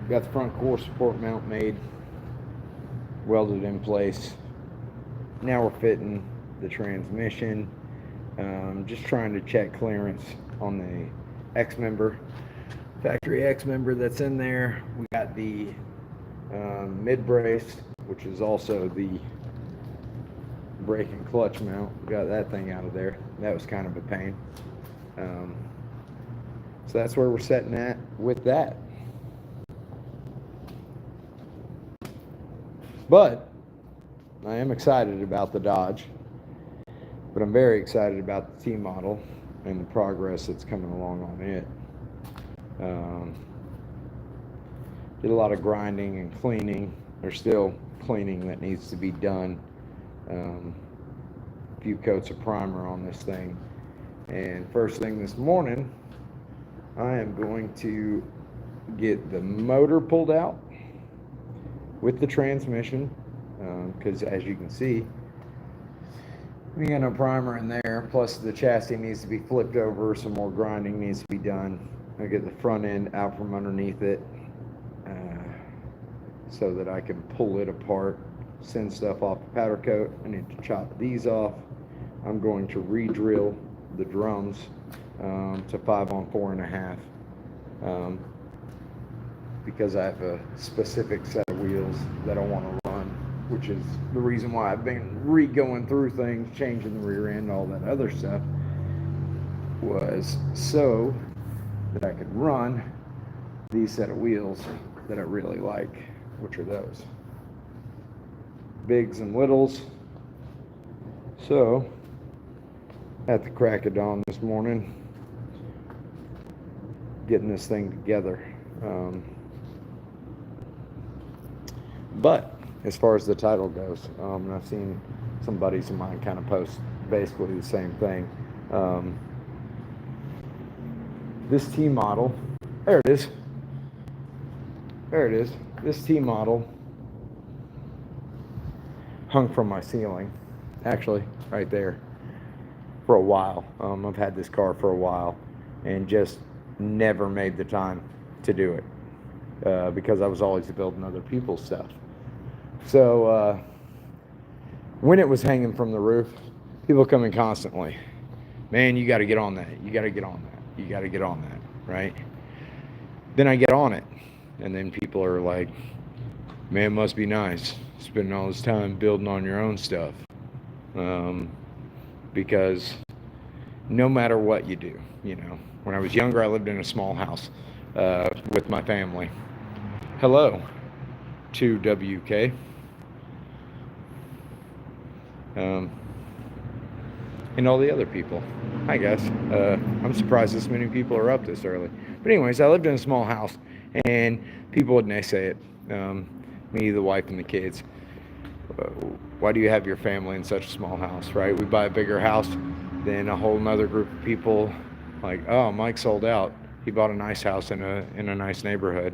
Got the front core support mount made, welded in place. Now we're fitting the transmission. Just trying to check clearance on the X member, factory X member that's in there. We got the mid brace, which is also the brake and clutch mount. We got that thing out of there. That was kind of a pain. So that's where we're setting at with that. But I am excited about the Dodge. But I'm very excited about the T model and the progress that's coming along on it. Did a lot of grinding and cleaning. There's still cleaning that needs to be done. A few coats of primer on this thing. And first thing this morning, I am going to get the motor pulled out with the transmission, because as you can see, we got no primer in there, plus the chassis needs to be flipped over, some more grinding needs to be done. I get the front end out from underneath it so that I can pull it apart, send stuff off the powder coat. I need to chop these off. I'm going to re-drill the drums to 5 on 4.5 because I have a specific set of wheels that I want to run, which is the reason why I've been going through things, changing the rear end, all that other stuff, was so that I could run these set of wheels that I really like, which are those bigs and littles. So at the crack of dawn this morning, getting this thing together. But as far as the title goes, and I've seen some buddies of mine kind of post basically the same thing. This T model, there it is. There it is. This T model hung from my ceiling, actually, right there, for a while. I've had this car for a while and just never made the time to do it because I was always building other people's stuff. So when it was hanging from the roof, people come in constantly, man, you got to get on that. You got to get on that. You got to get on that, right? Then I get on it, and then people are like, man, it must be nice spending all this time building on your own stuff. Because no matter what you do, you know, when I was younger, I lived in a small house with my family. Hello to WK. And all the other people. Hi guys. I'm surprised this many people are up this early. But anyways, I lived in a small house and people would naysay it. Me, the wife, and the kids. Why do you have your family in such a small house, right? We buy a bigger house, then a whole nother group of people like, oh, Mike sold out. He bought a nice house in a nice neighborhood.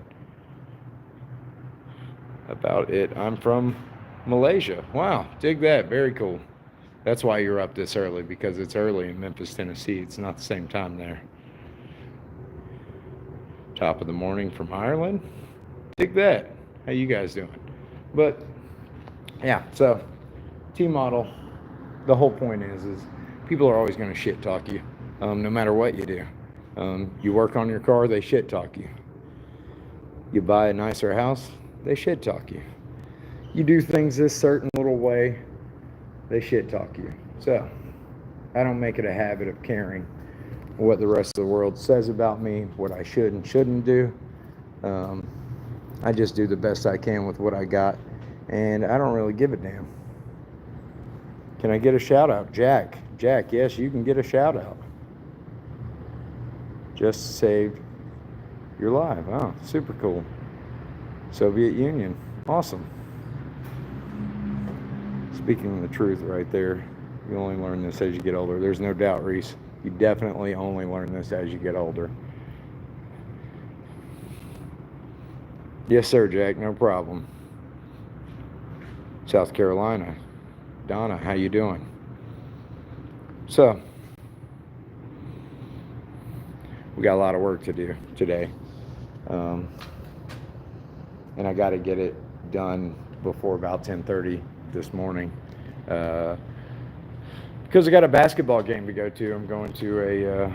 About it. I'm from Malaysia. Wow, dig that. Very cool. That's why you're up this early, because it's early in Memphis, Tennessee. It's not the same time there. Top of the morning from Ireland. Dig that. How you guys doing? But yeah, so T model, the whole point is people are always going to shit talk you, no matter what you do. You work on your car, they shit talk you. You buy a nicer house, they shit talk you. You do things this certain little way, they shit talk you. So I don't make it a habit of caring what the rest of the world says about me, what I should and shouldn't do. I just do the best I can with what I got, and I don't really give a damn. Can I get a shout out? Jack, yes, you can get a shout out. Just saved your life. Oh, super cool. Soviet Union. Awesome. Speaking the truth right there, you only learn this as you get older. There's no doubt, Reese. You definitely only learn this as you get older. Yes, sir, Jack, no problem. South Carolina. Donna, how you doing? So, we got a lot of work to do today. and I got to get it done before about 10:30 this morning. Because I got a basketball game to go to. I'm going to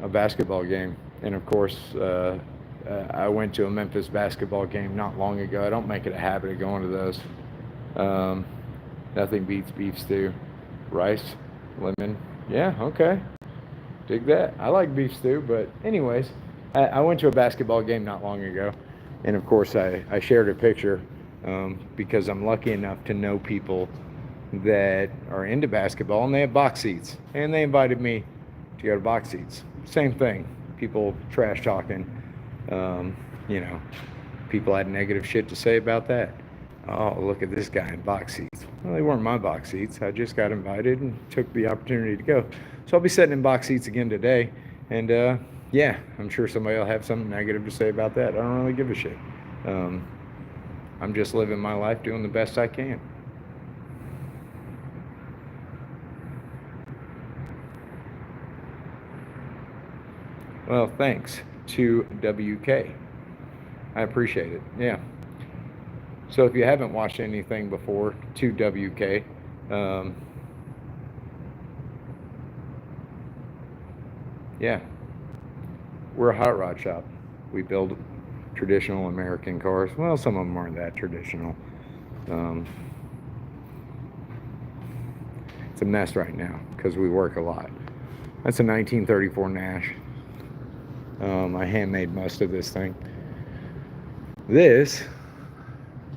a basketball game, and of course, I went to a Memphis basketball game not long ago. I don't make it a habit of going to those. Nothing beats beef stew, rice, lemon. Yeah, okay, dig that. I like beef stew, but anyways, I went to a basketball game not long ago, and of course, I shared a picture because I'm lucky enough to know people that are into basketball, and they have box seats, and they invited me to go to box seats. Same thing, people trash talking, people had negative shit to say about that. Oh, look at this guy in box seats. Well, they weren't my box seats. I just got invited and took the opportunity to go. So I'll be sitting in box seats again today, and yeah, I'm sure somebody will have something negative to say about that. I don't really give a shit. I'm just living my life doing the best I can. Well, thanks to WK. I appreciate it. Yeah. So if you haven't watched anything before, to WK, yeah, we're a hot rod shop. We build traditional American cars. Well, some of them aren't that traditional. It's a mess right now because we work a lot. That's a 1934 Nash. I handmade most of this thing. This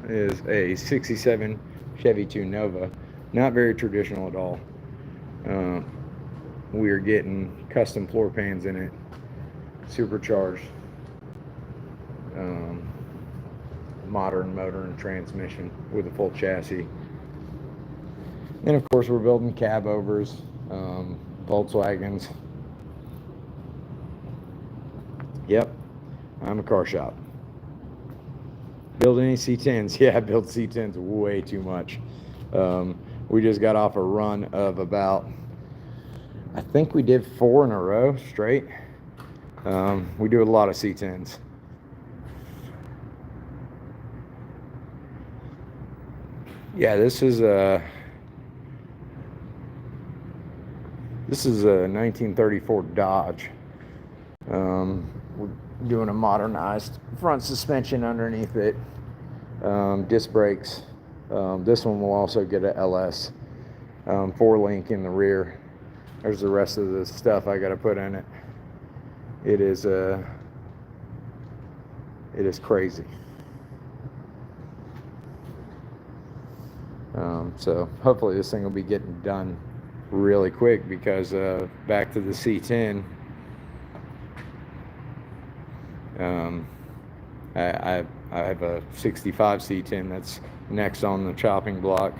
is a 67 Chevy 2 Nova. Not very traditional at all. We're getting custom floor pans in it, supercharged, modern motor and transmission with a full chassis. And of course we're building cab overs, Volkswagens. Yep, I'm a car shop. Build any C10s? Yeah, I build C10s way too much. We just got off a run of about, I think we did 4 in a row straight. We do a lot of C10s. Yeah, this is a 1934 Dodge. We're doing a modernized front suspension underneath it, disc brakes. This one will also get a LS, 4-link in the rear. There's the rest of the stuff I got to put in it. It is crazy. So hopefully this thing will be getting done really quick because back to the C10. I have a 65 C10 that's next on the chopping block.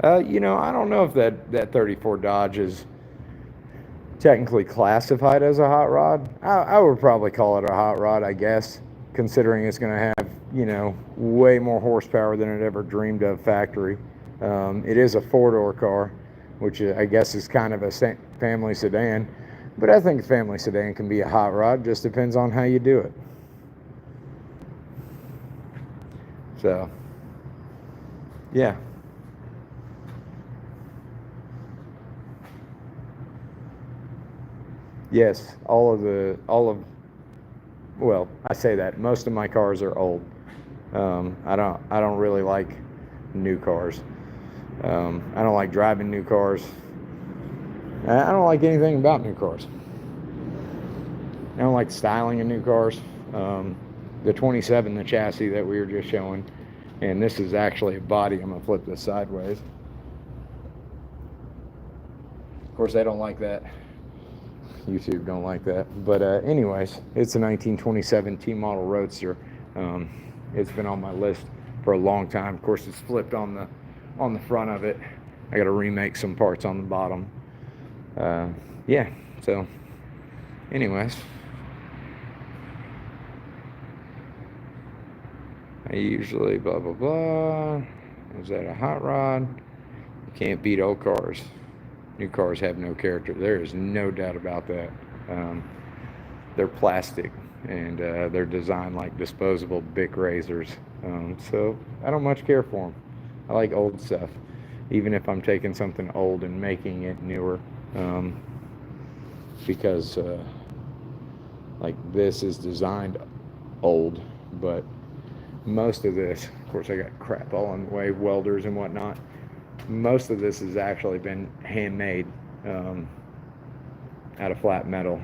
I don't know if that 34 Dodge is technically classified as a hot rod. I would probably call it a hot rod, I guess, considering it's going to have, way more horsepower than it ever dreamed of factory. It is a 4-door car, which I guess is kind of a family sedan. But I think a family sedan can be a hot rod. Just depends on how you do it. So, yeah. Yes, well, I say that most of my cars are old. I don't really like new cars. I don't like driving new cars. I don't like anything about new cars. I don't like styling in new cars. The 27, the chassis that we were just showing, and this is actually a body. I'm gonna flip this sideways. Of course, they don't like that. YouTube don't like that. But anyways, it's a 1927 T model Roadster. It's been on my list for a long time. Of course, it's flipped on the front of it. I got to remake some parts on the bottom. Yeah, so anyways, I usually blah blah blah. Is that a hot rod? You can't beat old cars. New cars have no character. There is no doubt about that. They're plastic. and they're designed like disposable Bic razors. So I don't much care for them. I like old stuff, even if I'm taking something old and making it newer, um, because like this is designed old, but most of this, of course, I got crap all in the way, welders and whatnot. Most of this has actually been handmade out of flat metal.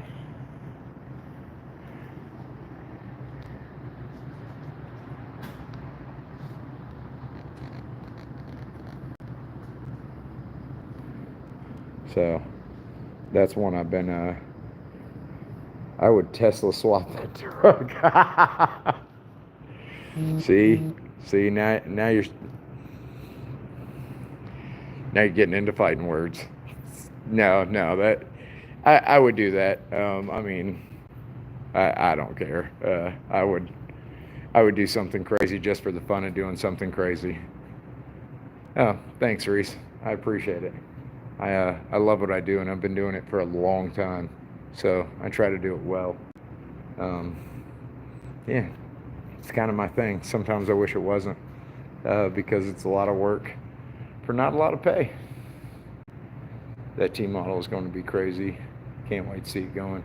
So that's one I've been I would Tesla swap that truck. See, now you're getting into fighting words. No, that I would do that. I mean, I don't care. I would do something crazy just for the fun of doing something crazy. Oh, thanks, Reese. I appreciate it. I love what I do, and I've been doing it for a long time. So I try to do it well. Um, yeah, it's kind of my thing. Sometimes I wish it wasn't, because it's a lot of work for not a lot of pay. That T model is going to be crazy. Can't wait to see it going.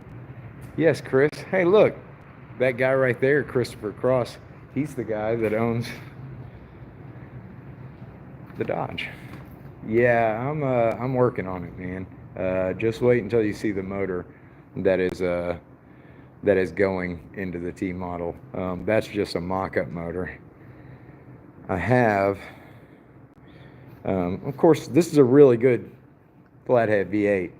Yes, Chris. Hey, look, that guy right there, Christopher Cross. He's the guy that owns the Dodge. Yeah, I'm working on it, man. Just wait until you see the motor that is going into the T model. That's just a mock-up motor. I have, of course, this is a really good flathead V8,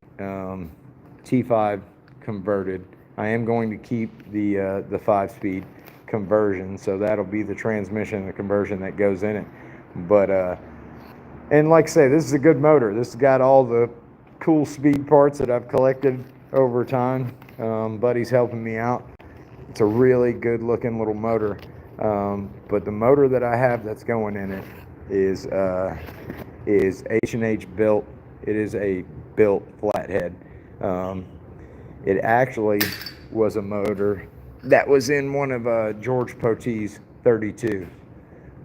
T5 converted. I am going to keep the 5-speed conversion, so that'll be the transmission, the conversion that goes in it. But and like I say, this is a good motor. This has got all the cool speed parts that I've collected over time. Buddy's helping me out. It's a really good looking little motor. But the motor that I have that's going in it is H&H built. It is a built flathead. It actually was a motor that was in one of George Poteet's 32.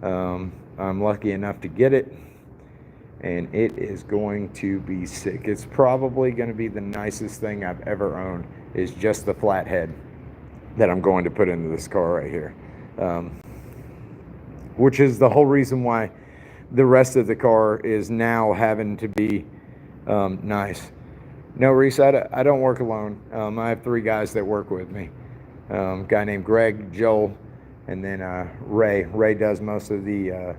I'm lucky enough to get it, and it is going to be sick. It's probably going to be the nicest thing I've ever owned, is just the flathead that I'm going to put into this car right here, which is the whole reason why the rest of the car is now having to be nice. No, Reese, I don't work alone. I have 3 guys that work with me. A guy named Greg, Joel, and then Ray. Ray does most of the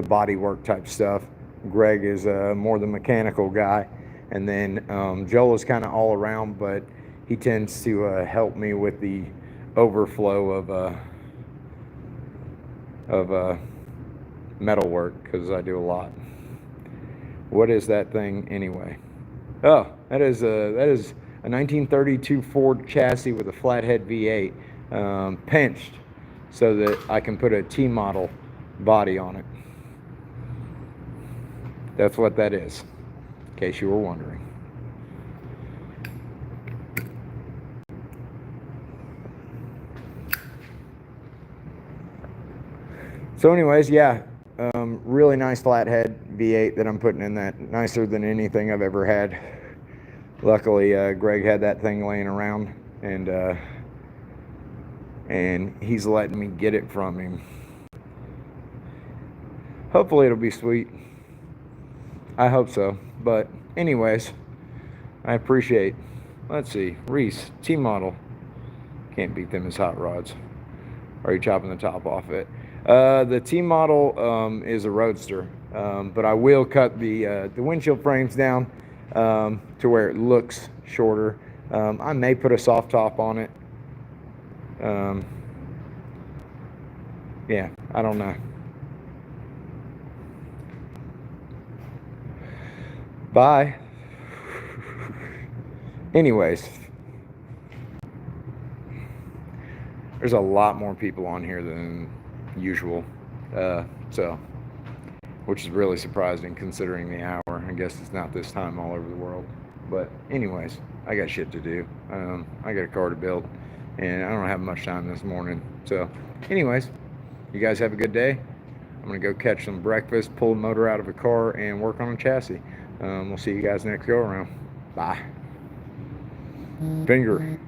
body work type stuff. Greg is more the mechanical guy, and then Joel is kind of all around, but he tends to help me with the overflow of metal work, because I do a lot. What is that thing anyway? Oh, that is a 1932 Ford chassis with a flathead V8, pinched so that I can put a T model body on it. That's what that is, in case you were wondering. So anyways, yeah, really nice flathead V8 that I'm putting in that. Nicer than anything I've ever had. Luckily, Greg had that thing laying around, and he's letting me get it from him. Hopefully it'll be sweet. I hope so. But anyways, I appreciate. Let's see, Reese, T model. Can't beat them as hot rods. Are you chopping the top off it? The T model is a roadster, but I will cut the windshield frames down to where it looks shorter. I may put a soft top on it. Yeah, I don't know. Bye. Anyways, there's a lot more people on here than usual, so, which is really surprising considering the hour. I guess it's not this time all over the world, but anyways, I got shit to do. I got a car to build, and I don't have much time this morning. So anyways, you guys have a good day. I'm going to go catch some breakfast, pull the motor out of a car, and work on a chassis. We'll see you guys next go around. Bye. Finger.